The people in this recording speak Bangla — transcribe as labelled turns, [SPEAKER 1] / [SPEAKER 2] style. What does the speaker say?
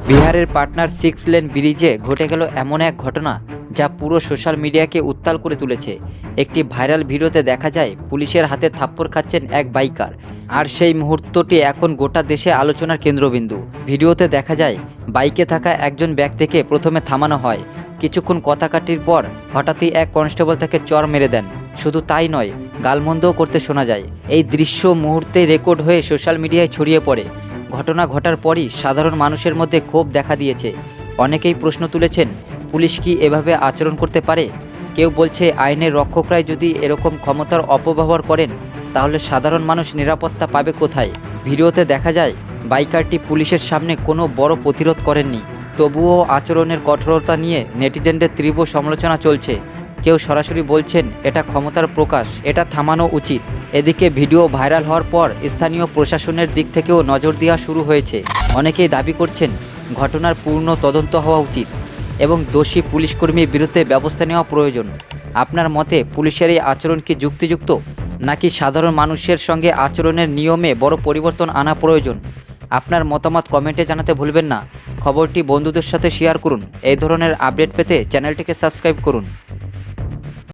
[SPEAKER 1] বিহারের পাটনার 6 লেন ব্রিজে ঘটে গেল এমন এক ঘটনা যা পুরো সোশ্যাল মিডিয়াকে উত্তাল করে তুলেছে। একটি ভাইরাল ভিডিওতে দেখা যায় পুলিশের হাতে থাপ্পড় খাচ্ছেন এক বাইকার, আর সেই মুহূর্তটি এখন গোটা দেশে আলোচনার কেন্দ্রবিন্দু। ভিডিওতে দেখা যায় বাইকে থাকা একজন ব্যক্তিকে প্রথমে থামানো হয়। কিছুক্ষণ কথাকাটির পর হঠাৎই এক কনস্টেবল তাকে চড় মেরে দেন। শুধু তাই নয়, গালমন্দও করতে শোনা যায়। এই দৃশ্য মুহূর্তে রেকর্ড হয়ে সোশ্যাল মিডিয়ায় ছড়িয়ে পড়ে। ঘটনা ঘটার পরই সাধারণ মানুষের মধ্যে ক্ষোভ দেখা দিয়েছে। অনেকেই প্রশ্ন তুলেছেন, পুলিশ কি এভাবে আচরণ করতে পারে? কেউ বলছে, আইনের রক্ষকরাই যদি এরকম ক্ষমতার অপব্যবহার করেন তাহলে সাধারণ মানুষ নিরাপত্তা পাবে কোথায়? ভিডিওতে দেখা যায় বাইকারটি পুলিশের সামনে কোনো বড় প্রতিরোধ করেননি। তবুও আচরণের কঠোরতা নিয়ে নেটিজেনদের তীব্র সমালোচনা চলছে। কেউ সরাসরি বলছেন এটা ক্ষমতার প্রকাশ, এটা থামানো উচিত। এদিকে ভিডিও ভাইরাল হওয়ার পর স্থানীয় প্রশাসনের দিক থেকেও নজর দেওয়া শুরু হয়েছে। অনেকেই দাবি করছেন ঘটনার পূর্ণ তদন্ত হওয়া উচিত এবং দোষী পুলিশকর্মীর বিরুদ্ধে ব্যবস্থা নেওয়া প্রয়োজন। আপনার মতে পুলিশের এই আচরণ কি যুক্তিযুক্ত, নাকি সাধারণ মানুষের সঙ্গে আচরণের নিয়মে বড় পরিবর্তন আনা প্রয়োজন? আপনার মতামত কমেন্টে জানাতে ভুলবেন না। খবরটি বন্ধুদের সাথে শেয়ার করুন। এই ধরনের আপডেট পেতে চ্যানেলটিকে সাবস্ক্রাইব করুন।